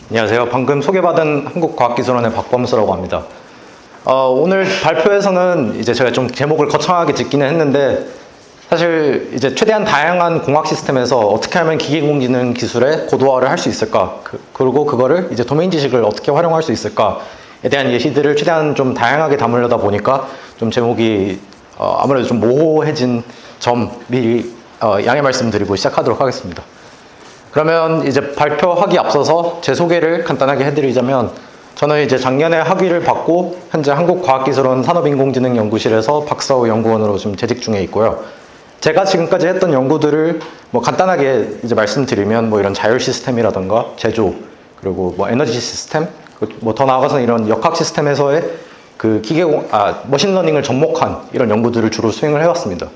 안녕하세요. 방금 소개받은 한국과학기술원의 박범수라고 합니다. 오늘 발표에서는 이제 제가 좀 제목을 거창하게 짓기는 했는데, 사실 이제 최대한 다양한 공학 시스템에서 어떻게 하면 기계인공지능 기술의 고도화를 할 수 있을까, 그리고 그거를 이제 도메인 지식을 어떻게 활용할 수 있을까에 대한 예시들을 최대한 좀 다양하게 담으려다 보니까 좀 제목이 아무래도 좀 모호해진 점 미리 양해 말씀드리고 시작하도록 하겠습니다. 그러면 이제 발표하기 앞서서 제 소개를 간단하게 해드리자면, 저는 이제 작년에 학위를 받고 현재 한국과학기술원 산업인공지능연구실에서 박사후 연구원으로 좀 재직 중에 있고요. 제가 지금까지 했던 연구들을 뭐 간단하게 이제 말씀드리면, 뭐 이런 자율 시스템이라던가 제조, 그리고 뭐 에너지 시스템, 뭐 더 나아가서는 이런 역학 시스템에서의 그 머신러닝을 접목한 이런 연구들을 주로 수행을 해왔습니다.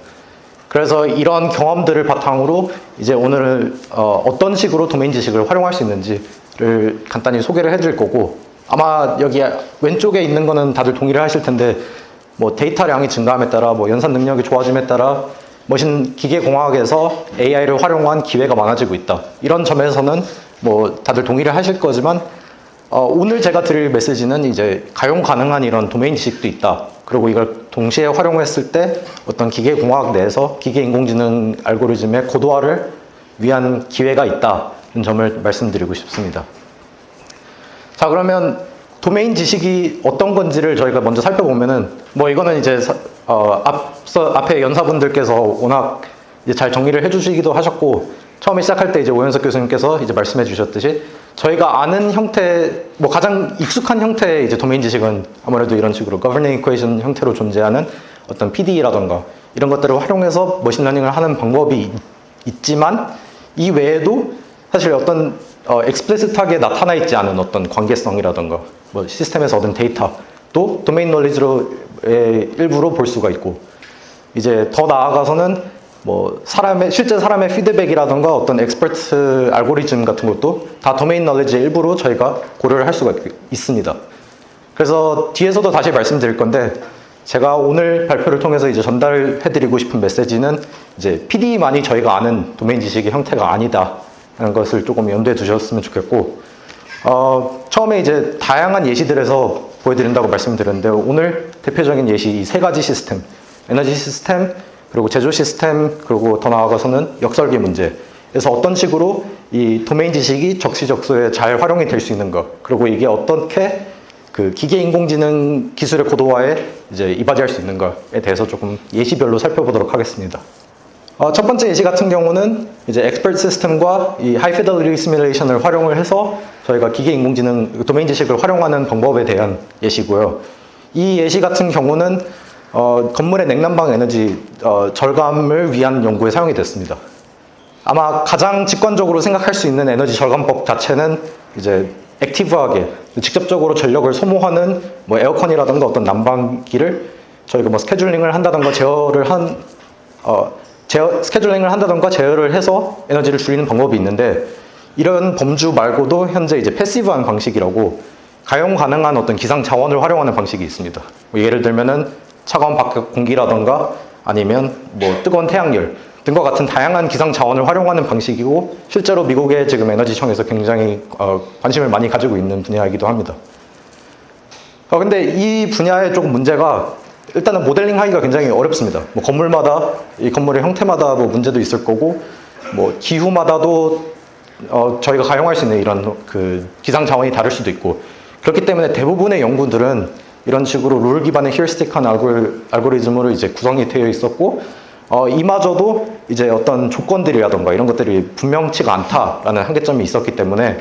그래서 이런 경험들을 바탕으로 이제 오늘 어떤 식으로 도메인 지식을 활용할 수 있는지를 간단히 소개를 해드릴 거고, 아마 여기 왼쪽에 있는 거는 다들 동의를 하실 텐데, 뭐 데이터량이 증가함에 따라, 뭐 연산 능력이 좋아짐에 따라 기계공학에서 AI를 활용한 기회가 많아지고 있다. 이런 점에서는 뭐 다들 동의를 하실 거지만, 오늘 제가 드릴 메시지는 이제 가용 가능한 이런 도메인 지식도 있다. 그리고 이걸 동시에 활용했을 때 어떤 기계공학 내에서 기계인공지능 알고리즘의 고도화를 위한 기회가 있다는 점을 말씀드리고 싶습니다. 자, 그러면 도메인 지식이 어떤 건지를 저희가 먼저 살펴보면은, 뭐 이거는 이제 앞에 연사분들께서 워낙 이제 잘 정리를 해주시기도 하셨고, 처음에 시작할 때 이제 오현석 교수님께서 이제 말씀해 주셨듯이 저희가 아는 형태, 뭐 가장 익숙한 형태의 이제 도메인 지식은 아무래도 이런 식으로 governing equation 형태로 존재하는 어떤 PDE라던가 이런 것들을 활용해서 머신러닝을 하는 방법이 있지만, 이 외에도 사실 어떤 explicit하게 나타나 있지 않은 어떤 관계성이라던가 뭐 시스템에서 얻은 데이터도 도메인 놀리지로의 일부로 볼 수가 있고, 이제 더 나아가서는 뭐 실제 사람의 피드백이라던가 어떤 엑스퍼트 알고리즘 같은 것도 다 도메인 너리지의 일부로 저희가 고려를 할 수가 있습니다. 그래서 뒤에서도 다시 말씀드릴 건데, 제가 오늘 발표를 통해서 이제 전달해드리고 싶은 메시지는 이제 PD만이 저희가 아는 도메인 지식의 형태가 아니다 라는 것을 조금 염두에 두셨으면 좋겠고, 처음에 이제 다양한 예시들에서 보여드린다고 말씀드렸는데, 오늘 대표적인 예시 이 세 가지 시스템, 에너지 시스템, 그리고 제조 시스템, 그리고 더 나아가서는 역설계 문제에서 어떤 식으로 이 도메인 지식이 적시적소에 잘 활용이 될 수 있는 것, 그리고 이게 어떻게 그 기계인공지능 기술의 고도화에 이제 이바지할 수 있는 것에 대해서 조금 예시별로 살펴보도록 하겠습니다. 첫 번째 예시 같은 경우는 이제 엑스퍼트 시스템과 이 하이 피델리티 시뮬레이션을 활용을 해서 저희가 기계인공지능 도메인 지식을 활용하는 방법에 대한 예시고요. 이 예시 같은 경우는 건물의 냉난방 에너지 절감을 위한 연구에 사용이 됐습니다. 아마 가장 직관적으로 생각할 수 있는 에너지 절감법 자체는 이제 액티브하게 직접적으로 전력을 소모하는 뭐 에어컨이라든가 어떤 난방기를 저희가 뭐 스케줄링을 한다든가 스케줄링을 한다든가 제어를 해서 에너지를 줄이는 방법이 있는데, 이런 범주 말고도 현재 이제 패시브한 방식이라고 가용 가능한 어떤 기상 자원을 활용하는 방식이 있습니다. 뭐 예를 들면은 차가운 바깥 공기라던가 아니면 뭐 뜨거운 태양열 등과 같은 다양한 기상 자원을 활용하는 방식이고, 실제로 미국의 지금 에너지청에서 굉장히 관심을 많이 가지고 있는 분야이기도 합니다. 근데 이 분야의 조금 문제가, 일단은 모델링 하기가 굉장히 어렵습니다. 뭐 건물마다, 이 건물의 형태마다 뭐 문제도 있을 거고, 뭐 기후마다도 저희가 가용할 수 있는 이런 그 기상 자원이 다를 수도 있고, 그렇기 때문에 대부분의 연구들은 이런 식으로 룰 기반의 히어리스틱한 알고리즘으로 이제 구성이 되어 있었고, 이마저도 이제 어떤 조건들이라던가 이런 것들이 분명치가 않다라는 한계점이 있었기 때문에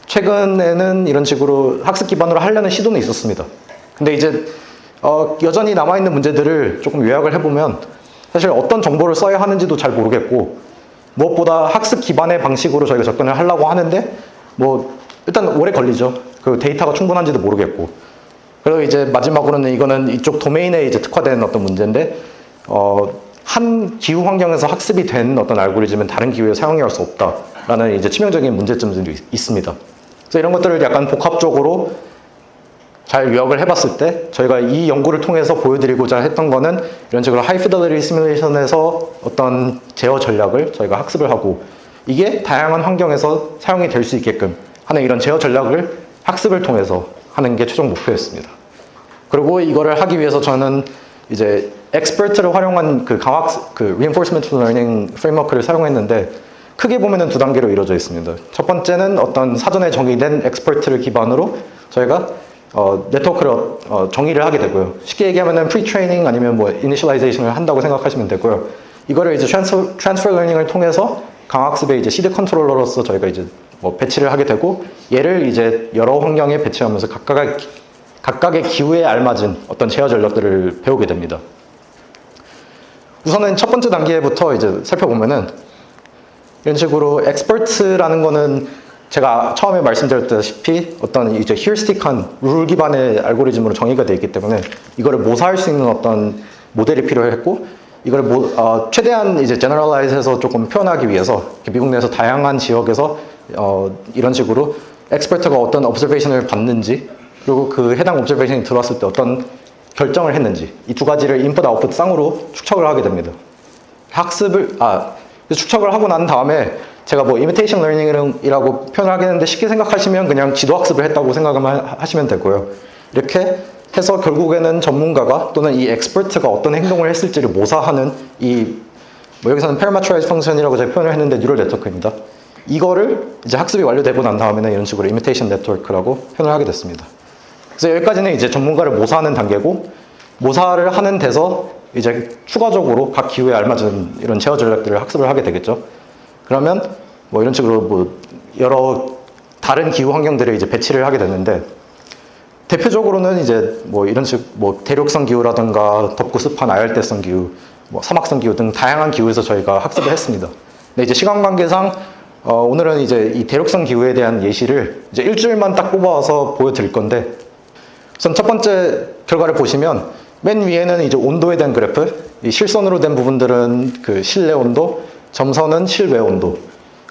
최근에는 이런 식으로 학습 기반으로 하려는 시도는 있었습니다. 근데 이제 여전히 남아있는 문제들을 조금 요약을 해보면, 사실 어떤 정보를 써야 하는지도 잘 모르겠고, 무엇보다 학습 기반의 방식으로 저희가 접근을 하려고 하는데 뭐 일단 오래 걸리죠. 그 데이터가 충분한지도 모르겠고, 그리고 이제 마지막으로는 이거는 이쪽 도메인에 이제 특화된 어떤 문제인데, 한 기후 환경에서 학습이 된 어떤 알고리즘은 다른 기후에 사용할 수 없다라는 이제 치명적인 문제점들이 있습니다. 그래서 이런 것들을 약간 복합적으로 잘 요약을 해봤을 때, 저희가 이 연구를 통해서 보여드리고자 했던 거는 이런 식으로 하이 피델리티 시뮬레이션에서 어떤 제어 전략을 저희가 학습을 하고, 이게 다양한 환경에서 사용이 될 수 있게끔 하는 이런 제어 전략을 학습을 통해서 하는 게 최종 목표였습니다. 그리고 이거를 하기 위해서 저는 이제 엑스퍼트를 활용한 그 reinforcement learning 프레임워크를 사용했는데 크게 보면은 두 단계로 이루어져 있습니다. 첫 번째는 어떤 사전에 정의된 엑스퍼트를 기반으로 저희가 네트워크를 정의를 하게 되고요. 쉽게 얘기하면은 프리트레이닝 아니면 뭐 이니셜라이제이션을 한다고 생각하시면 되고요. 이거를 이제 트랜스퍼 러닝을 통해서 강학습의 이제 시드 컨트롤러로서 저희가 이제 뭐 배치를 하게 되고 얘를 이제 여러 환경에 배치하면서 각각의 기후에 알맞은 어떤 제어 전략들을 배우게 됩니다. 우선은 첫 번째 단계부터 이제 살펴보면은 이런 식으로 엑스퍼트라는 거는 제가 처음에 말씀드렸다시피 어떤 이제 히어리스틱한 룰 기반의 알고리즘으로 정의가 되어 있기 때문에 이거를 모사할 수 있는 어떤 모델이 필요했고 이걸 최대한 이제 제너럴라이즈해서 조금 표현하기 위해서 미국 내에서 다양한 지역에서 이런 식으로 엑스퍼트가 어떤 observation을 받는지 그리고 그 해당 observation이 들어왔을 때 어떤 결정을 했는지 이 두 가지를 인풋 아웃풋 쌍으로 축척을 하게 됩니다. 축척을 하고 난 다음에 제가 뭐 imitation learning이라고 표현을 하긴 했는데 쉽게 생각하시면 그냥 지도 학습을 했다고 생각만 하시면 되고요. 이렇게 해서 결국에는 전문가가 또는 이 엑스퍼트가 어떤 행동을 했을지를 모사하는 뭐 여기서는 parameterized function이라고 제가 표현을 했는데 뉴럴 네트워크입니다. 이거를 이제 학습이 완료되고 난 다음에는 이런 식으로 imitation network라고 표현을 하게 됐습니다. 그래서 여기까지는 이제 전문가를 모사하는 단계고 모사를 하는 데서 이제 추가적으로 각 기후에 알맞은 이런 제어 전략들을 학습을 하게 되겠죠. 그러면 뭐 이런 식으로 뭐 여러 다른 기후 환경들을 이제 배치를 하게 되는데 대표적으로는 이제 뭐 이런 뭐 대륙성 기후라든가 덥고 습한 아열대성 기후, 뭐 사막성 기후 등 다양한 기후에서 저희가 학습을 했습니다. 근데 이제 시간 관계상 오늘은 이제 이 대륙성 기후에 대한 예시를 이제 일주일만 딱 뽑아와서 보여드릴 건데 우선 첫 번째 결과를 보시면 맨 위에는 이제 온도에 대한 그래프, 이 실선으로 된 부분들은 그 실내 온도, 점선은 실외 온도,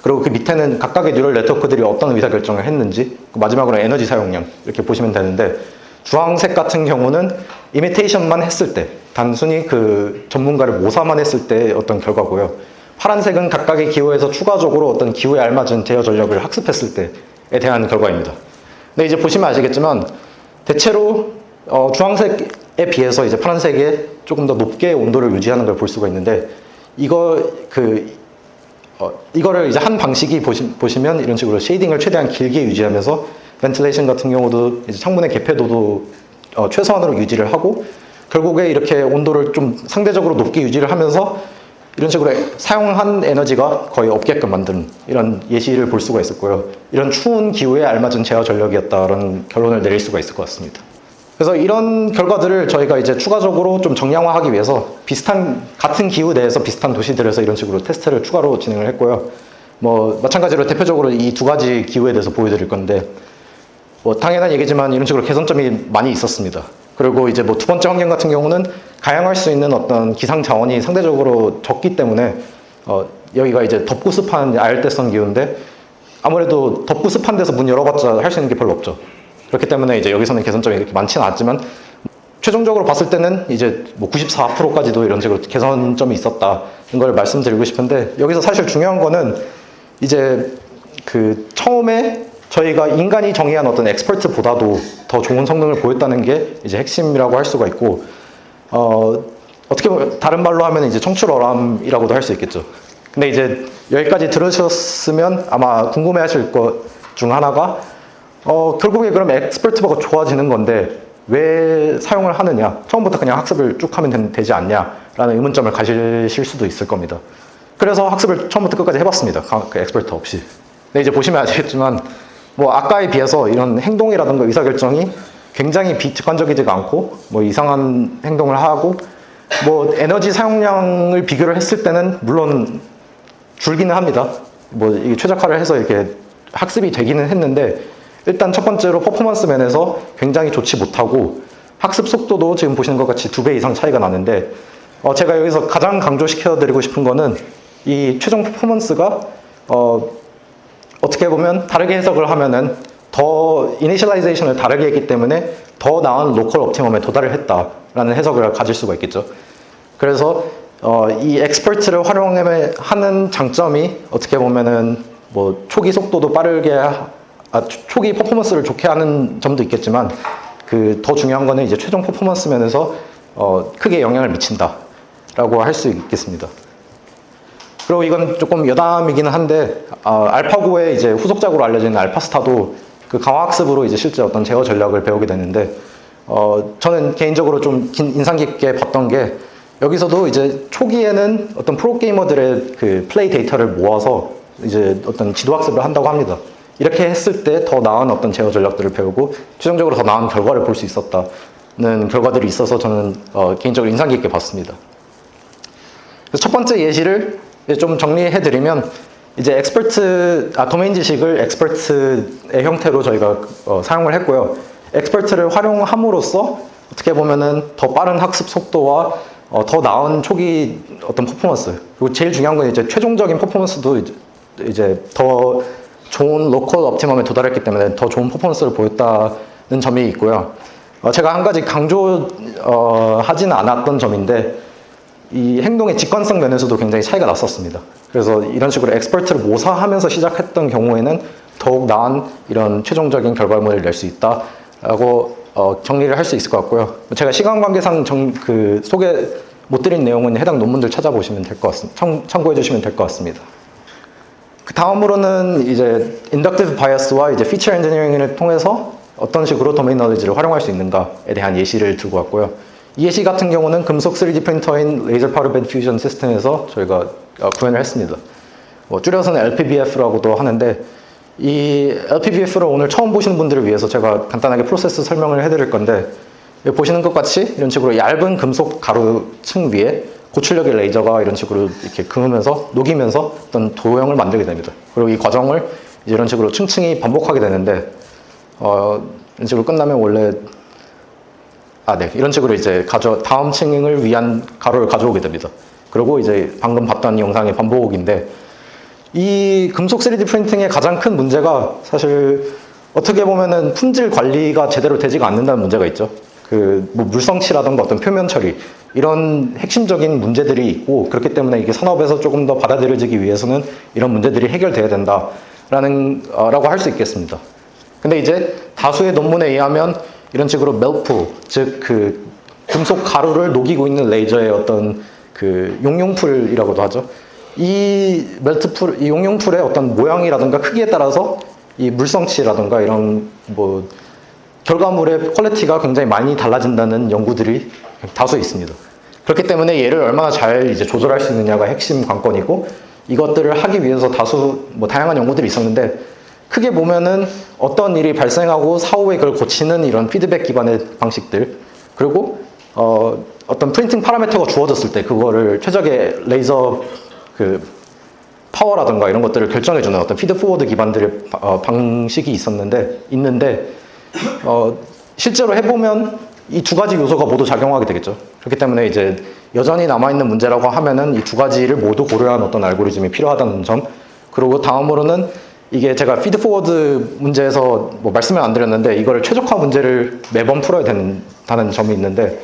그리고 그 밑에는 각각의 뉴럴 네트워크들이 어떤 의사결정을 했는지, 마지막으로 에너지 사용량 이렇게 보시면 되는데 주황색 같은 경우는 이미테이션만 했을 때, 단순히 그 전문가를 모사만 했을 때 어떤 결과고요. 파란색은 각각의 기후에서 추가적으로 어떤 기후에 알맞은 제어 전략을 학습했을 때에 대한 결과입니다. 근데 이제 보시면 아시겠지만 대체로 주황색에 비해서 이제 파란색에 조금 더 높게 온도를 유지하는 걸 볼 수가 있는데 이거를 이제 한 방식이 보시면 이런 식으로 쉐이딩을 최대한 길게 유지하면서 벤틸레이션 같은 경우도 이제 창문의 개폐도도 최소한으로 유지를 하고 결국에 이렇게 온도를 좀 상대적으로 높게 유지를 하면서 이런 식으로 사용한 에너지가 거의 없게끔 만드는 이런 예시를 볼 수가 있었고요. 이런 추운 기후에 알맞은 제어 전략이었다라는 결론을 내릴 수가 있을 것 같습니다. 그래서 이런 결과들을 저희가 이제 추가적으로 좀 정량화하기 위해서 같은 기후 내에서 비슷한 도시들에서 이런 식으로 테스트를 추가로 진행을 했고요. 뭐 마찬가지로 대표적으로 이 두 가지 기후에 대해서 보여드릴 건데 뭐 당연한 얘기지만 이런 식으로 개선점이 많이 있었습니다. 그리고 이제 뭐 두 번째 환경 같은 경우는 가용할 수 있는 어떤 기상 자원이 상대적으로 적기 때문에 여기가 이제 덥고 습한 아열대성 기후인데 아무래도 덥고 습한 데서 문 열어봤자 할 수 있는 게 별로 없죠. 그렇기 때문에 이제 여기서는 개선점이 이렇게 많지는 않았지만 최종적으로 봤을 때는 이제 뭐 94%까지도 이런 식으로 개선점이 있었다는 걸 말씀드리고 싶은데 여기서 사실 중요한 거는 이제 그 처음에 저희가 인간이 정의한 어떤 엑스퍼트보다도 더 좋은 성능을 보였다는 게 이제 핵심이라고 할 수가 있고 어떻게 보면 다른 말로 하면 이제 청출어람이라고도 할 수 있겠죠. 근데 이제 여기까지 들으셨으면 아마 궁금해하실 것 중 하나가 결국에 그럼 엑스퍼트가 좋아지는 건데 왜 사용을 하느냐? 처음부터 그냥 학습을 쭉 하면 되지 않냐라는 의문점을 가지실 수도 있을 겁니다. 그래서 학습을 처음부터 끝까지 해봤습니다. 그 엑스퍼트 없이. 근데 이제 보시면 아시겠지만 뭐 아까에 비해서 이런 행동이라든가 의사결정이 굉장히 비직관적이지가 않고 뭐 이상한 행동을 하고 뭐 에너지 사용량을 비교를 했을 때는 물론 줄기는 합니다. 뭐 이게 최적화를 해서 이렇게 학습이 되기는 했는데 일단 첫 번째로 퍼포먼스 면에서 굉장히 좋지 못하고 학습 속도도 지금 보시는 것 같이 2배 이상 차이가 나는데 제가 여기서 가장 강조시켜 드리고 싶은 거는 이 최종 퍼포먼스가 어떻게 보면 다르게 해석을 하면은 더 이니셜라이제이션을 다르게 했기 때문에 더 나은 로컬 옵티멈에 도달을 했다라는 해석을 가질 수가 있겠죠. 그래서 이 엑스퍼트를 활용하는 장점이 어떻게 보면은 뭐 초기 속도도 빠르게 초기 퍼포먼스를 좋게 하는 점도 있겠지만 그 더 중요한 거는 이제 최종 퍼포먼스 면에서 크게 영향을 미친다라고 할 수 있겠습니다. 그리고 이건 조금 여담이기는 한데 알파고의 이제 후속작으로 알려진 알파스타도 그 강화학습으로 이제 실제 어떤 제어 전략을 배우게 되는데 저는 개인적으로 좀 인상 깊게 봤던 게 여기서도 이제 초기에는 어떤 프로게이머들의 그 플레이 데이터를 모아서 이제 어떤 지도학습을 한다고 합니다. 이렇게 했을 때 더 나은 어떤 제어 전략들을 배우고 최종적으로 더 나은 결과를 볼 수 있었다는 결과들이 있어서 저는 개인적으로 인상 깊게 봤습니다. 그래서 첫 번째 예시를 좀 정리해드리면 이제 도메인 지식을 엑스퍼트의 형태로 저희가 사용을 했고요. 엑스퍼트를 활용함으로써 어떻게 보면은 더 빠른 학습 속도와 더 나은 초기 어떤 퍼포먼스, 그리고 제일 중요한 건 이제 최종적인 퍼포먼스도 이제 더 좋은 로컬 옵티멈에 도달했기 때문에 더 좋은 퍼포먼스를 보였다는 점이 있고요. 제가 한 가지 강조하지는 않았던 점인데 이 행동의 직관성 면에서도 굉장히 차이가 났었습니다. 그래서 이런 식으로 엑스퍼트를 모사하면서 시작했던 경우에는 더욱 나은 이런 최종적인 결과물을 낼 수 있다라고 정리를 할 수 있을 것 같고요. 제가 시간 관계상 소개 못 드린 내용은 해당 논문들 찾아보시면 될 것 같습니다. 참고해 주시면 될 것 같습니다. 그 다음으로는 이제 인덕티브 바이어스와 이제 피처 엔지니어링을 통해서 어떤 식으로 도메인 너리지를 활용할 수 있는가에 대한 예시를 들고 왔고요. 이 예시 같은 경우는 금속 3D 프린터인 레이저 파우더 베드 퓨전 시스템에서 저희가 구현을 했습니다. 줄여서는 LPBF라고도 하는데 이 LPBF를 오늘 처음 보시는 분들을 위해서 제가 간단하게 프로세스 설명을 해드릴 건데 보시는 것 같이 이런 식으로 얇은 금속 가루층 위에 고출력의 레이저가 이런 식으로 이렇게 그으면서 녹이면서 어떤 도형을 만들게 됩니다. 그리고 이 과정을 이런 식으로 층층이 반복하게 되는데 이런 식으로 끝나면 원래 이런 식으로 이제 다음 층을 위한 가루를 가져오게 됩니다. 그리고 이제 방금 봤던 영상의 반복인데 이 금속 3D 프린팅의 가장 큰 문제가 사실 어떻게 보면은 품질 관리가 제대로 되지가 않는다는 문제가 있죠. 뭐 물성치라던가 어떤 표면 처리 이런 핵심적인 문제들이 있고 그렇기 때문에 이게 산업에서 조금 더 받아들여지기 위해서는 이런 문제들이 해결돼야 된다라고 할 수 있겠습니다. 근데 이제 다수의 논문에 의하면 이런 식으로 멜프, 즉 그 금속 가루를 녹이고 있는 레이저의 어떤 그 용융풀이라고도 하죠. 이 용융풀의 어떤 모양이라든가 크기에 따라서 이 물성치라든가 이런 뭐 결과물의 퀄리티가 굉장히 많이 달라진다는 연구들이 다수 있습니다. 그렇기 때문에 얘를 얼마나 잘 이제 조절할 수 있느냐가 핵심 관건이고 이것들을 하기 위해서 다수 다양한 연구들이 있었는데 크게 보면은 어떤 일이 발생하고 사후에 그걸 고치는 이런 피드백 기반의 방식들 그리고 어떤 프린팅 파라미터가 주어졌을 때 그거를 최적의 레이저 파워라든가 이런 것들을 결정해주는 어떤 피드 포워드 기반들의 방식이 있는데 실제로 해보면 이 두 가지 요소가 모두 작용하게 되겠죠. 그렇기 때문에 이제 여전히 남아있는 문제라고 하면은 이 두 가지를 모두 고려한 어떤 알고리즘이 필요하다는 점 그리고 다음으로는 이게 제가 피드 포워드 문제에서 말씀을 안 드렸는데 이걸 최적화 문제를 매번 풀어야 된다는 점이 있는데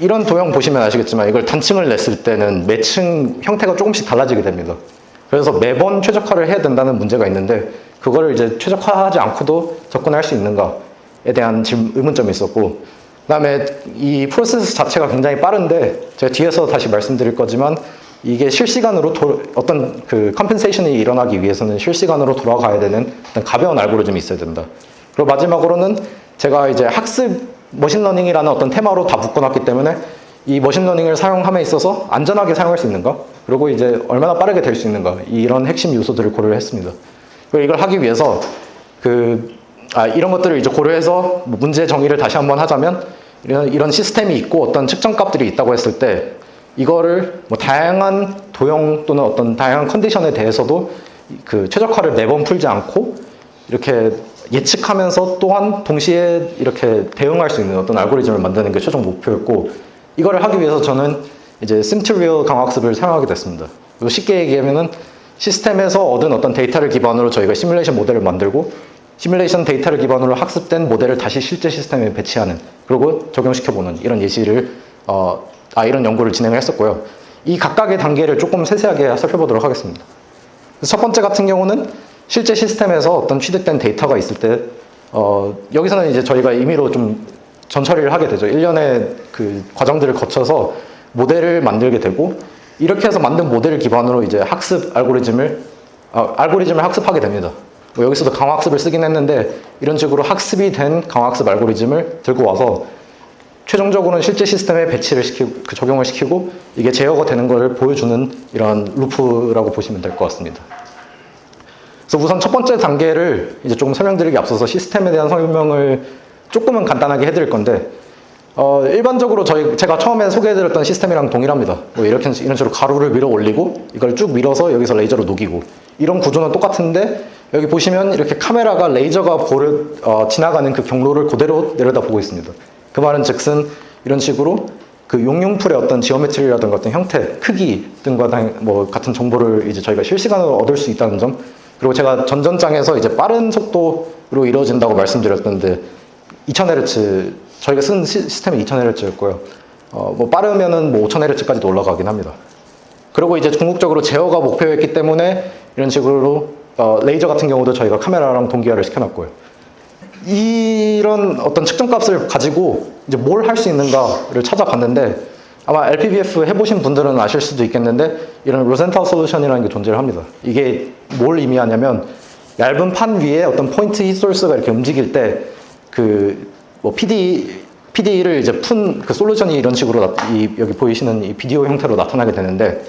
이런 도형 보시면 아시겠지만 이걸 단층을 냈을 때는 매층 형태가 조금씩 달라지게 됩니다. 그래서 매번 최적화를 해야 된다는 문제가 있는데 그거를 이제 최적화하지 않고도 접근할 수 있는가에 대한 의문점이 있었고 그다음에 이 프로세스 자체가 굉장히 빠른데 제가 뒤에서 다시 말씀드릴 거지만 이게 실시간으로 어떤 컴펜세이션이 일어나기 위해서는 실시간으로 돌아가야 되는 어떤 가벼운 알고리즘이 있어야 된다. 그리고 마지막으로는 제가 이제 학습 머신러닝이라는 어떤 테마로 다 묶어놨기 때문에 이 머신러닝을 사용함에 있어서 안전하게 사용할 수 있는가 그리고 이제 얼마나 빠르게 될 수 있는가 이런 핵심 요소들을 고려를 했습니다. 그리고 이걸 하기 위해서 이런 것들을 이제 고려해서 문제 정의를 다시 한번 하자면 이런 시스템이 있고 어떤 측정값들이 있다고 했을 때 이거를 다양한 도형 또는 어떤 다양한 컨디션에 대해서도 최적화를 매번 풀지 않고 이렇게 예측하면서 또한 동시에 이렇게 대응할 수 있는 어떤 알고리즘을 만드는 게 최종 목표였고 이거를 하기 위해서 저는 이제 심트리얼 강화학습을 사용하게 됐습니다. 그리고 쉽게 얘기하면은 시스템에서 얻은 어떤 데이터를 기반으로 저희가 시뮬레이션 모델을 만들고 시뮬레이션 데이터를 기반으로 학습된 모델을 다시 실제 시스템에 배치하는 그리고 적용시켜보는 이런 이런 연구를 진행을 했었고요. 이 각각의 단계를 조금 세세하게 살펴보도록 하겠습니다. 첫 번째 같은 경우는 실제 시스템에서 어떤 취득된 데이터가 있을 때 여기서는 이제 저희가 임의로 좀 전처리를 하게 되죠. 일련의 그 과정들을 거쳐서 모델을 만들게 되고, 이렇게 해서 만든 모델을 기반으로 이제 학습 알고리즘을 학습하게 됩니다. 뭐 여기서도 강화학습을 쓰긴 했는데, 이런 식으로 학습이 된 강화학습 알고리즘을 들고 와서 최종적으로는 실제 시스템에 배치를 시키고, 적용을 시키고, 이게 제어가 되는 걸 보여주는 이런 루프라고 보시면 될 것 같습니다. 그래서 우선 첫 번째 단계를 이제 조금 설명드리기 앞서서 시스템에 대한 설명을 조금은 간단하게 해드릴 건데, 일반적으로 제가 처음에 소개해드렸던 시스템이랑 동일합니다. 뭐 이런 식으로 가루를 밀어 올리고, 이걸 쭉 밀어서 여기서 레이저로 녹이고, 이런 구조는 똑같은데, 여기 보시면 이렇게 카메라가 레이저가 지나가는 그 경로를 그대로 내려다보고 있습니다. 그 말은 즉슨 이런 식으로 그 용융풀의 어떤 지오메트리라든가 어떤 형태, 크기 등과 뭐 같은 정보를 이제 저희가 실시간으로 얻을 수 있다는 점, 그리고 제가 전전장에서 이제 빠른 속도로 이루어진다고 말씀드렸던데, 2000Hz, 저희가 쓴 시스템이 2000Hz였고요. 뭐 빠르면은 뭐 5000Hz까지도 올라가긴 합니다. 그리고 이제 궁극적으로 제어가 목표였기 때문에 이런 식으로 레이저 같은 경우도 저희가 카메라랑 동기화를 시켜놨고요. 이런 어떤 측정값을 가지고 이제 뭘 할 수 있는가를 찾아봤는데, 아마 LPBF 해보신 분들은 아실 수도 있겠는데, 이런 로젠타우 솔루션이라는 게 존재를 합니다. 이게 뭘 의미하냐면, 얇은 판 위에 어떤 포인트 힛 소스가 이렇게 움직일 때, 뭐 PD를 이제 푼 그 솔루션이 이런 식으로 여기 보이시는 이 비디오 형태로 나타나게 되는데,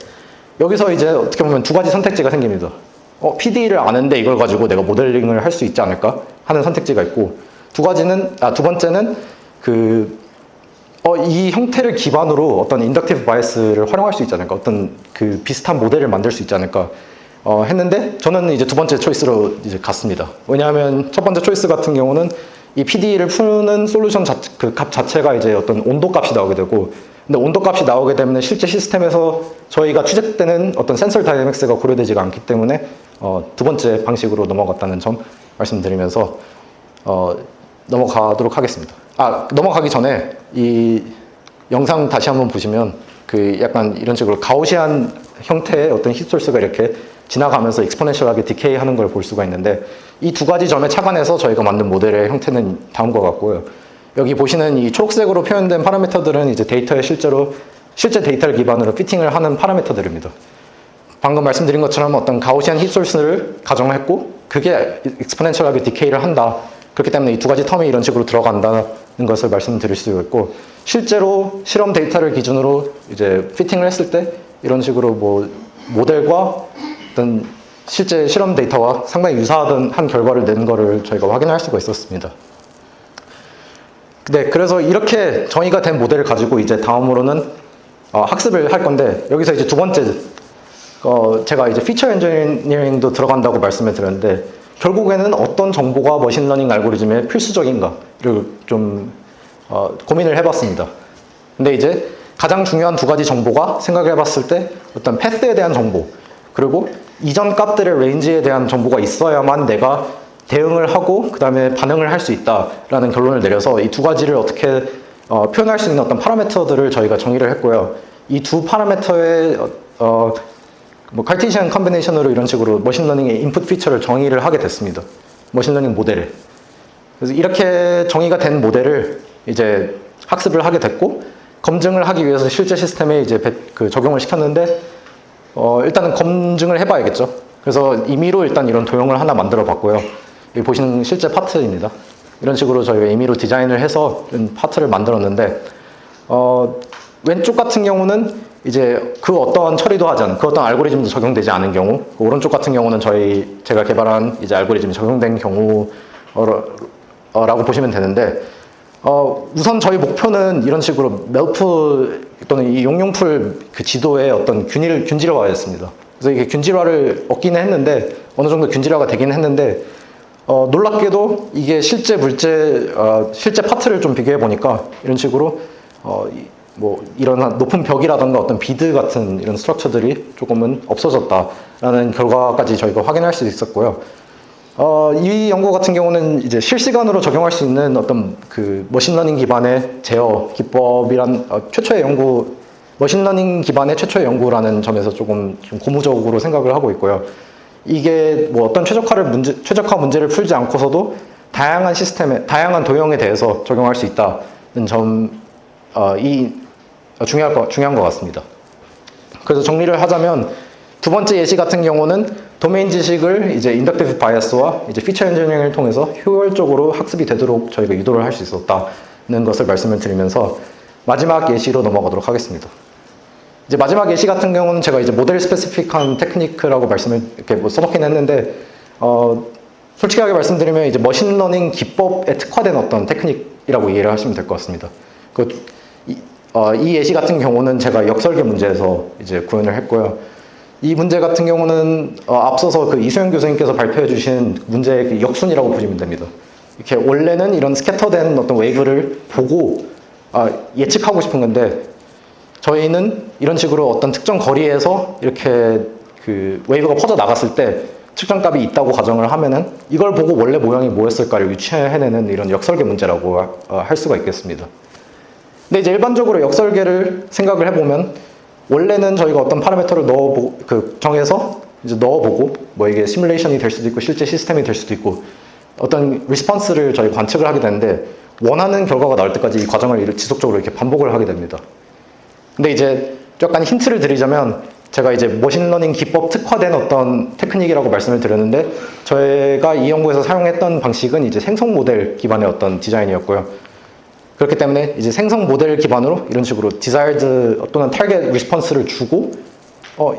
여기서 이제 어떻게 보면 두 가지 선택지가 생깁니다. PD를 아는데 이걸 가지고 내가 모델링을 할 수 있지 않을까 하는 선택지가 있고, 두 번째는 이 형태를 기반으로 어떤 인덕티브 바이어스를 활용할 수 있지 않을까, 어떤 그 비슷한 모델을 만들 수 있지 않을까 했는데, 저는 이제 두 번째 초이스로 이제 갔습니다. 왜냐하면 첫 번째 초이스 같은 경우는 이 PD를 푸는 솔루션 그 값 자체가 이제 어떤 온도 값이 나오게 되고, 근데 온도 값이 나오게 되면 실제 시스템에서 저희가 취득되는 어떤 센서 다이내믹스가 고려되지가 않기 때문에 두 번째 방식으로 넘어갔다는 점 말씀드리면서 넘어가도록 하겠습니다. 넘어가기 전에 이 영상 다시 한번 보시면 그 약간 이런 식으로 가우시안 형태의 어떤 힛소스가 이렇게 지나가면서 익스포넨셜하게 디케이 하는 걸 볼 수가 있는데, 이 두 가지 점에 착안해서 저희가 만든 모델의 형태는 다음과 같고요. 여기 보시는 이 초록색으로 표현된 파라미터들은 이제 실제 데이터를 기반으로 피팅을 하는 파라미터들입니다. 방금 말씀드린 것처럼 어떤 가우시안 힛소스를 가정했고, 그게 익스포넨셜하게 디케이를 한다. 그렇기 때문에 이 두 가지 텀이 이런 식으로 들어간다는 것을 말씀드릴 수 있고, 실제로 실험 데이터를 기준으로 이제 피팅을 했을 때 이런 식으로 뭐 모델과 어떤 실제 실험 데이터와 상당히 유사한 결과를 낸 거를 저희가 확인할 수가 있었습니다. 네, 그래서 이렇게 정의가 된 모델을 가지고 이제 다음으로는 학습을 할 건데, 여기서 이제 두 번째, 제가 이제 피처 엔지니어링도 들어간다고 말씀을 드렸는데, 결국에는 어떤 정보가 머신러닝 알고리즘의 필수적인가를 좀 고민을 해봤습니다. 근데 이제 가장 중요한 두 가지 정보가 생각해봤을 때 어떤 패스에 대한 정보, 그리고 이전 값들의 레인지에 대한 정보가 있어야만 내가 대응을 하고 그 다음에 반응을 할 수 있다라는 결론을 내려서 이 두 가지를 어떻게 표현할 수 있는 어떤 파라미터들을 저희가 정의를 했고요. 이 두 파라미터의 뭐 칼티시안 컨비네이션으로 이런 식으로 머신러닝의 인풋 피처를 정의를 하게 됐습니다. 머신러닝 모델에. 그래서 이렇게 정의가 된 모델을 이제 학습을 하게 됐고, 검증을 하기 위해서 실제 시스템에 이제 적용을 시켰는데, 일단은 검증을 해봐야겠죠. 그래서 임의로 일단 이런 도형을 하나 만들어 봤고요. 여기 보시는 실제 파트입니다. 이런 식으로 저희가 임의로 디자인을 해서 이런 파트를 만들었는데, 왼쪽 같은 경우는 이제 그 어떠한 처리도 하지 않은, 그 어떤 알고리즘도 적용되지 않은 경우, 오른쪽 같은 경우는 제가 개발한 이제 알고리즘이 적용된 경우라고 보시면 되는데, 우선 저희 목표는 이런 식으로 멜프 또는 이 용융풀 그 지도에 어떤 균질화였습니다. 그래서 이게 균질화를 얻기는 했는데, 어느 정도 균질화가 되긴 했는데, 놀랍게도 이게 실제 파트를 좀 비교해 보니까 이런 식으로 뭐 이런 높은 벽이라던가 어떤 비드 같은 이런 스트럭처들이 조금은 없어졌다라는 결과까지 저희가 확인할 수 있었고요. 이 연구 같은 경우는 이제 실시간으로 적용할 수 있는 어떤 그 머신러닝 기반의 제어 기법이란 머신러닝 기반의 최초의 연구라는 점에서 조금 좀 고무적으로 생각을 하고 있고요. 이게 뭐 어떤 최적화 문제를 풀지 않고서도 다양한 시스템에, 다양한 도형에 대해서 적용할 수 있다는 점이 중요한 것 같습니다. 그래서 정리를 하자면 두 번째 예시 같은 경우는 도메인 지식을 이제 인덕티브 바이어스와 이제 피처 엔지니어링을 통해서 효율적으로 학습이 되도록 저희가 유도를 할 수 있었다는 것을 말씀을 드리면서 마지막 예시로 넘어가도록 하겠습니다. 이제 마지막 예시 같은 경우는 제가 이제 모델 스페시픽한 테크니크라고 말씀을 이렇게 뭐 써놓긴 했는데, 솔직하게 말씀드리면 이제 머신러닝 기법에 특화된 어떤 테크닉이라고 이해를 하시면 될 것 같습니다. 이 예시 같은 경우는 제가 역설계 문제에서 이제 구현을 했고요. 이 문제 같은 경우는 앞서서 그 이수영 교수님께서 발표해 주신 문제의 그 역순이라고 보시면 됩니다. 이렇게 원래는 이런 스캐터된 어떤 웨이브를 보고 예측하고 싶은 건데, 저희는 이런 식으로 어떤 특정 거리에서 이렇게 그 웨이브가 퍼져 나갔을 때 측정 값이 있다고 가정을 하면은 이걸 보고 원래 모양이 뭐였을까를 유추해내는 이런 역설계 문제라고 할 수가 있겠습니다. 근데 이제 일반적으로 역설계를 생각을 해보면 원래는 저희가 어떤 파라미터를 정해서 이제 넣어보고 뭐 이게 시뮬레이션이 될 수도 있고 실제 시스템이 될 수도 있고 어떤 리스폰스를 저희 관측을 하게 되는데 원하는 결과가 나올 때까지 이 과정을 지속적으로 이렇게 반복을 하게 됩니다. 근데 이제 약간 힌트를 드리자면 제가 이제 머신러닝 기법 특화된 어떤 테크닉이라고 말씀을 드렸는데 저희가 이 연구에서 사용했던 방식은 이제 생성 모델 기반의 어떤 디자인이었고요. 그렇기 때문에 이제 생성 모델 기반으로 이런 식으로 desired 또는 target response를 주고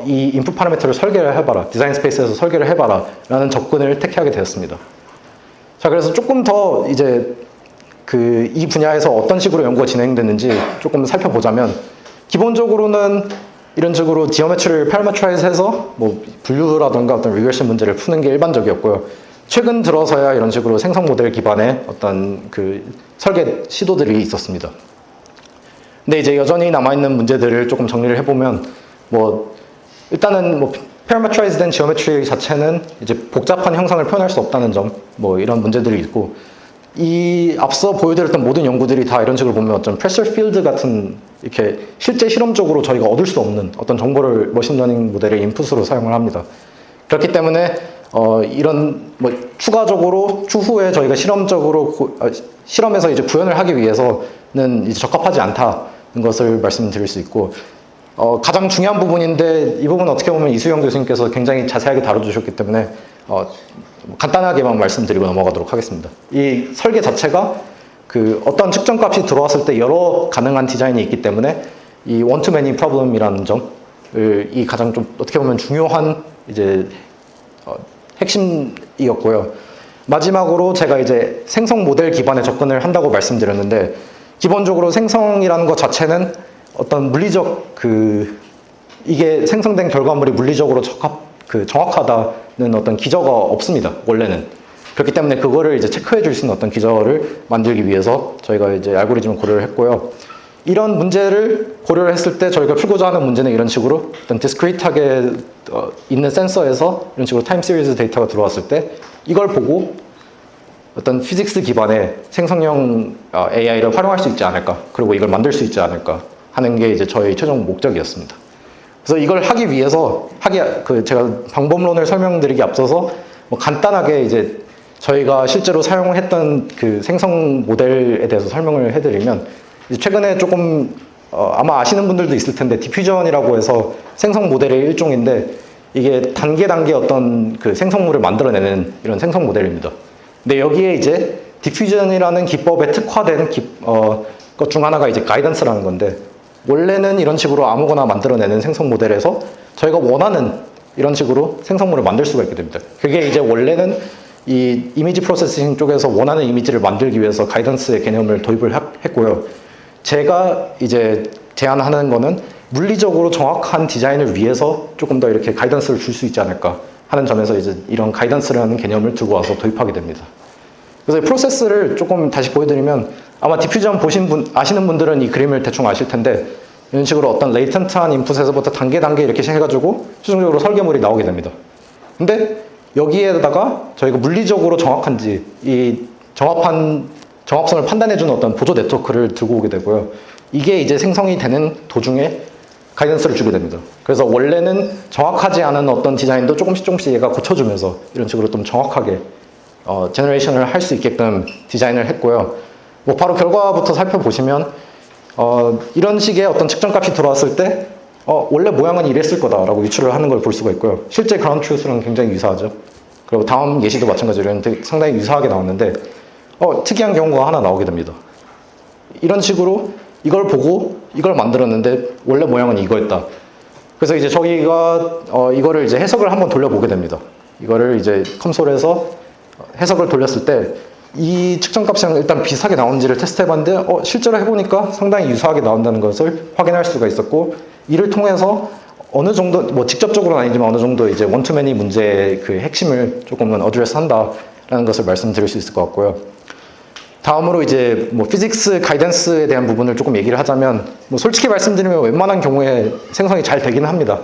이 인풋 파라미터를 설계를 해봐라, 디자인 스페이스에서 설계를 해봐라 라는 접근을 택하게 되었습니다. 자, 그래서 조금 더 이제 이 분야에서 어떤 식으로 연구가 진행됐는지 조금 살펴보자면 기본적으로는 이런 식으로 지오메트리를 패러메트라이즈해서 뭐 분류라든가 어떤 리그레션 문제를 푸는 게 일반적이었고요. 최근 들어서야 이런 식으로 생성 모델 기반의 어떤 그 설계 시도들이 있었습니다. 근데 이제 여전히 남아있는 문제들을 조금 정리를 해보면 일단은 패러메트라이즈된 지오메트리 자체는 이제 복잡한 형상을 표현할 수 없다는 점, 이런 문제들이 있고, 이 앞서 보여드렸던 모든 연구들이 다 이런 식으로 보면 어떤 프레셔 필드 같은 이렇게 실제 실험적으로 저희가 얻을 수 없는 어떤 정보를 머신러닝 모델의 인풋으로 사용을 합니다. 그렇기 때문에 이런 추후에 저희가 실험에서 이제 구현을 하기 위해서는 이제 적합하지 않다는 것을 말씀드릴 수 있고, 가장 중요한 부분인데 이 부분은 어떻게 보면 이수영 교수님께서 굉장히 자세하게 다뤄주셨기 때문에 간단하게만 말씀드리고 넘어가도록 하겠습니다. 이 설계 자체가 어떤 측정값이 들어왔을 때 여러 가능한 디자인이 있기 때문에 이 one-to-many problem이라는 점을 이 가장 좀 어떻게 보면 중요한 이제 핵심이었고요. 마지막으로 제가 이제 생성 모델 기반의 접근을 한다고 말씀드렸는데, 기본적으로 생성이라는 것 자체는 어떤 물리적 이게 생성된 결과물이 물리적으로 정확하다는 어떤 기저가 없습니다, 원래는. 그렇기 때문에 그거를 이제 체크해 줄 수 있는 어떤 기저를 만들기 위해서 저희가 이제 알고리즘을 고려를 했고요. 이런 문제를 고려를 했을 때 저희가 풀고자 하는 문제는 이런 식으로 어떤 디스크리트하게 있는 센서에서 이런 식으로 타임 시리즈 데이터가 들어왔을 때 이걸 보고 어떤 피직스 기반의 생성형 AI를 활용할 수 있지 않을까, 그리고 이걸 만들 수 있지 않을까 하는 게 이제 저희 최종 목적이었습니다. 그래서 이걸 하기 위해서 제가 방법론을 설명드리기 앞서서 간단하게 이제 저희가 실제로 사용했던 그 생성 모델에 대해서 설명을 해드리면, 최근에 조금 아마 아시는 분들도 있을 텐데 디퓨전이라고 해서 생성 모델의 일종인데 이게 단계 어떤 그 생성물을 만들어내는 이런 생성 모델입니다. 근데 여기에 이제 디퓨전이라는 기법에 특화된 것 중 하나가 이제 가이던스라는 건데, 원래는 이런 식으로 아무거나 만들어내는 생성 모델에서 저희가 원하는 이런 식으로 생성물을 만들 수가 있게 됩니다. 그게 이제 원래는 이 이미지 프로세싱 쪽에서 원하는 이미지를 만들기 위해서 가이던스의 개념을 도입을 했고요. 제가 이제 제안하는 거는 물리적으로 정확한 디자인을 위해서 조금 더 이렇게 가이던스를 줄 수 있지 않을까 하는 점에서 이제 이런 가이던스라는 개념을 들고 와서 도입하게 됩니다. 그래서 이 프로세스를 조금 다시 보여드리면, 아마 디퓨전 아시는 분들은 이 그림을 대충 아실 텐데, 이런 식으로 어떤 레이턴트한 인풋에서부터 단계 이렇게 해가지고 최종적으로 설계물이 나오게 됩니다. 근데 여기에다가 저희가 물리적으로 정확한지 이 정확성을 판단해주는 어떤 보조 네트워크를 들고 오게 되고요. 이게 이제 생성이 되는 도중에 가이던스를 주게 됩니다. 그래서 원래는 정확하지 않은 어떤 디자인도 조금씩 얘가 고쳐주면서 이런 식으로 좀 정확하게 제너레이션을 할 수 있게끔 디자인을 했고요. 뭐 바로 결과부터 살펴보시면 이런 식의 어떤 측정값이 들어왔을 때 원래 모양은 이랬을 거다라고 유출을 하는 걸 볼 수가 있고요. 실제 그라운드 트루스랑 굉장히 유사하죠. 그리고 다음 예시도 마찬가지로 상당히 유사하게 나왔는데 특이한 경우가 하나 나오게 됩니다. 이런 식으로 이걸 보고 이걸 만들었는데 원래 모양은 이거였다. 그래서 이제 저희가 이거를 이제 해석을 한번 돌려보게 됩니다. 이거를 이제 컴솔에서 해석을 돌렸을 때 이 측정값이랑 일단 비슷하게 나오는지를 테스트해봤는데 실제로 해보니까 상당히 유사하게 나온다는 것을 확인할 수가 있었고, 이를 통해서 어느 정도 뭐 직접적으로는 아니지만 어느 정도 이제 원투매니 문제의 그 핵심을 조금은 어드레스 한다라는 것을 말씀드릴 수 있을 것 같고요. 다음으로 이제 뭐 피직스 가이던스에 대한 부분을 조금 얘기를 하자면, 뭐 솔직히 말씀드리면 웬만한 경우에 생성이 잘 되기는 합니다.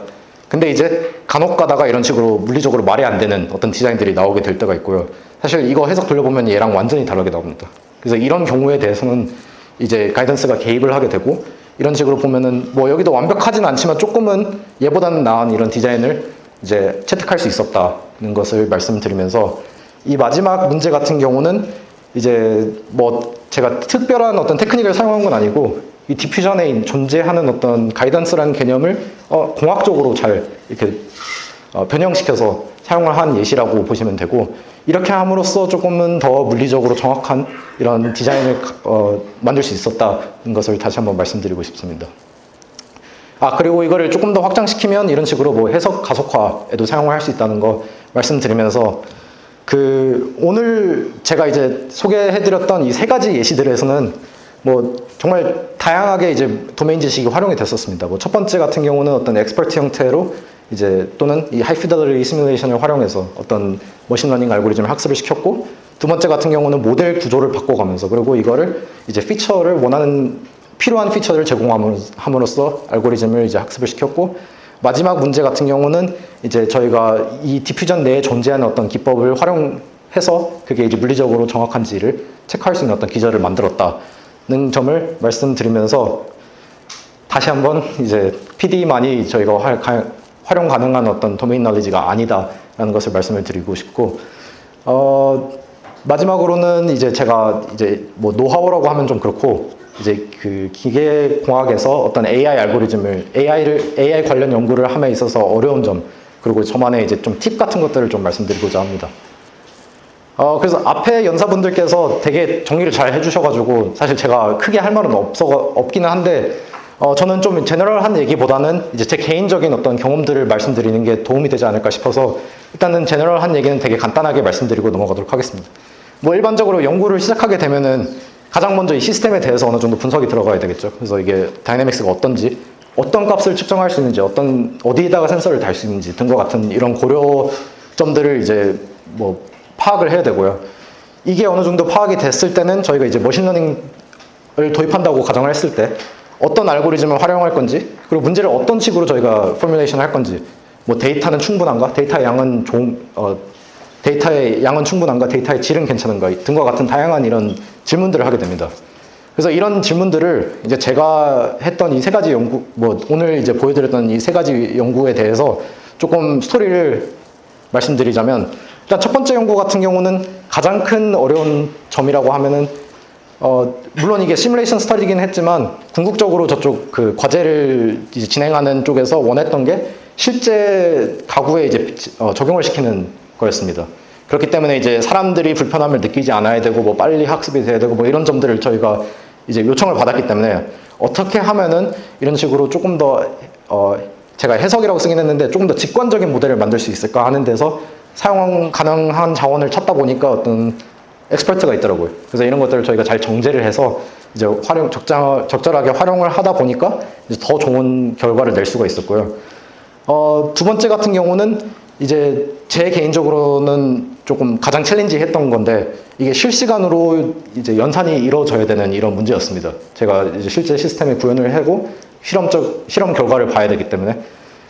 근데 이제 간혹 가다가 이런 식으로 물리적으로 말이 안 되는 어떤 디자인들이 나오게 될 때가 있고요. 사실 이거 해석 돌려보면 얘랑 완전히 다르게 나옵니다. 그래서 이런 경우에 대해서는 이제 가이던스가 개입을 하게 되고, 이런 식으로 보면은 뭐 여기도 완벽하진 않지만 조금은 얘보다는 나은 이런 디자인을 이제 채택할 수 있었다는 것을 말씀드리면서, 이 마지막 문제 같은 경우는 이제 뭐 제가 특별한 어떤 테크닉을 사용한 건 아니고 이 디퓨전에 존재하는 어떤 가이던스라는 개념을 공학적으로 잘 이렇게 변형시켜서 사용을 한 예시라고 보시면 되고, 이렇게 함으로써 조금은 더 물리적으로 정확한 이런 디자인을 만들 수 있었다는 것을 다시 한번 말씀드리고 싶습니다. 그리고 이거를 조금 더 확장시키면 이런 식으로 뭐 해석 가속화에도 사용을 할 수 있다는 거 말씀드리면서, 오늘 제가 이제 소개해드렸던 이 세 가지 예시들에서는 뭐 정말 다양하게 이제 도메인 지식이 활용이 됐었습니다. 뭐 첫 번째 같은 경우는 어떤 엑스퍼트 형태로 이제 또는 이 하이 피델리티 시뮬레이션을 활용해서 어떤 머신러닝 알고리즘을 학습을 시켰고, 두 번째 같은 경우는 모델 구조를 바꿔가면서, 그리고 이거를 이제 피처를 필요한 피처를 제공함으로써 알고리즘을 이제 학습을 시켰고, 마지막 문제 같은 경우는 이제 저희가 이 디퓨전 내에 존재하는 어떤 기법을 활용해서 그게 이제 물리적으로 정확한지를 체크할 수 있는 어떤 기절을 만들었다는 점을 말씀드리면서, 다시 한번 이제 PD만이 저희가 활용 가능한 어떤 도메인 너리지가 아니다라는 것을 말씀을 드리고 싶고, 마지막으로는 이제 제가 이제 뭐 노하우라고 하면 좀 그렇고, 이제 그 기계공학에서 어떤 AI 알고리즘을 AI 관련 연구를 함에 있어서 어려운 점, 그리고 저만의 이제 좀 팁 같은 것들을 좀 말씀드리고자 합니다. 그래서 앞에 연사분들께서 되게 정리를 잘 해주셔가지고 사실 제가 크게 할 말은 없기는 한데, 저는 좀 제너럴한 얘기보다는 이제 제 개인적인 어떤 경험들을 말씀드리는 게 도움이 되지 않을까 싶어서 일단은 제너럴한 얘기는 되게 간단하게 말씀드리고 넘어가도록 하겠습니다. 뭐 일반적으로 연구를 시작하게 되면은 가장 먼저 이 시스템에 대해서 어느 정도 분석이 들어가야 되겠죠. 그래서 이게 다이내믹스가 어떤지, 어떤 값을 측정할 수 있는지, 어디에다가 센서를 달 수 있는지 등과 같은 이런 고려점들을 이제 뭐 파악을 해야 되고요. 이게 어느 정도 파악이 됐을 때는 저희가 이제 머신러닝을 도입한다고 가정을 했을 때 어떤 알고리즘을 활용할 건지, 그리고 문제를 어떤 식으로 저희가 포뮬레이션을 할 건지, 뭐 데이터는 충분한가, 데이터의 양은 충분한가, 데이터의 질은 괜찮은가 등과 같은 다양한 이런 질문들을 하게 됩니다. 그래서 이런 질문들을 이제 제가 했던 이 세 가지 연구, 뭐 오늘 이제 보여드렸던 이 세 가지 연구에 대해서 조금 스토리를 말씀드리자면, 일단 첫 번째 연구 같은 경우는 가장 큰 어려운 점이라고 하면은 물론 이게 시뮬레이션 스터디긴 했지만 궁극적으로 저쪽 그 과제를 이제 진행하는 쪽에서 원했던 게 실제 가구에 이제 적용을 시키는 거였습니다. 그렇기 때문에 이제 사람들이 불편함을 느끼지 않아야 되고 뭐 빨리 학습이 돼야 되고 뭐 이런 점들을 저희가 이제 요청을 받았기 때문에 어떻게 하면은 이런 식으로 조금 더 제가 해석이라고 쓰긴 했는데 조금 더 직관적인 모델을 만들 수 있을까 하는 데서 사용 가능한 자원을 찾다 보니까 어떤 엑스퍼트가 있더라고요. 그래서 이런 것들을 저희가 잘 정제를 해서 이제 적절하게 활용을 하다 보니까 이제 더 좋은 결과를 낼 수가 있었고요. 두 번째 같은 경우는 이제 제 개인적으로는 조금 가장 챌린지했던 건데, 이게 실시간으로 이제 연산이 이루어져야 되는 이런 문제였습니다. 제가 이제 실제 시스템에 구현을 하고 실험 결과를 봐야 되기 때문에.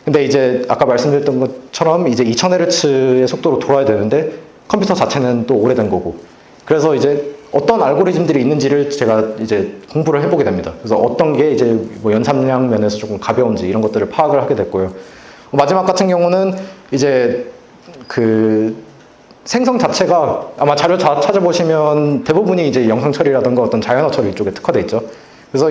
근데 이제 아까 말씀드렸던 것처럼 이제 2000Hz의 속도로 돌아야 되는데 컴퓨터 자체는 또 오래된 거고, 그래서 이제 어떤 알고리즘들이 있는지를 제가 이제 공부를 해보게 됩니다. 그래서 어떤 게 이제 뭐 연산량 면에서 조금 가벼운지 이런 것들을 파악을 하게 됐고요. 마지막 같은 경우는 이제 그 생성 자체가 아마 자료 찾아보시면 대부분이 이제 영상 처리라든가 어떤 자연어 처리 쪽에 특화돼 있죠. 그래서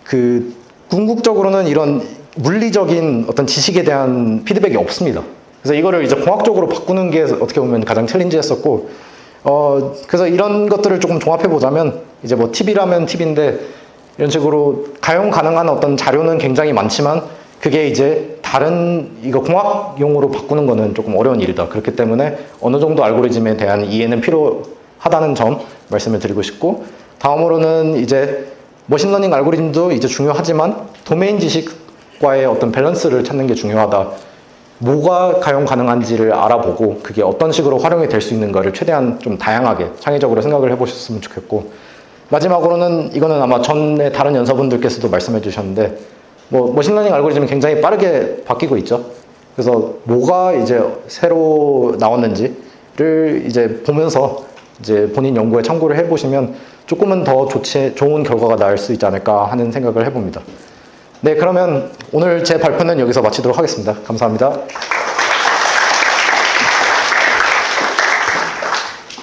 그 궁극적으로는 이런 물리적인 어떤 지식에 대한 피드백이 없습니다. 그래서 이거를 이제 공학적으로 바꾸는 게 어떻게 보면 가장 챌린지했었고, 그래서 이런 것들을 조금 종합해 보자면 이제 뭐 팁이라면 팁인데 이런 식으로 가용 가능한 어떤 자료는 굉장히 많지만 그게 이제 다른 이거 공학 용어로 바꾸는 거는 조금 어려운 일이다. 그렇기 때문에 어느 정도 알고리즘에 대한 이해는 필요하다는 점 말씀을 드리고 싶고, 다음으로는 이제 머신러닝 알고리즘도 이제 중요하지만 도메인 지식과의 어떤 밸런스를 찾는 게 중요하다. 뭐가 가용 가능한지를 알아보고 그게 어떤 식으로 활용이 될 수 있는가를 최대한 좀 다양하게 창의적으로 생각을 해보셨으면 좋겠고, 마지막으로는 이거는 아마 전에 다른 연사분들께서도 말씀해 주셨는데 뭐 머신러닝 알고리즘이 굉장히 빠르게 바뀌고 있죠. 그래서 뭐가 이제 새로 나왔는지를 이제 보면서 이제 본인 연구에 참고를 해보시면 조금은 더 좋은 결과가 나올 수 있지 않을까 하는 생각을 해봅니다. 네, 그러면 오늘 제 발표는 여기서 마치도록 하겠습니다. 감사합니다.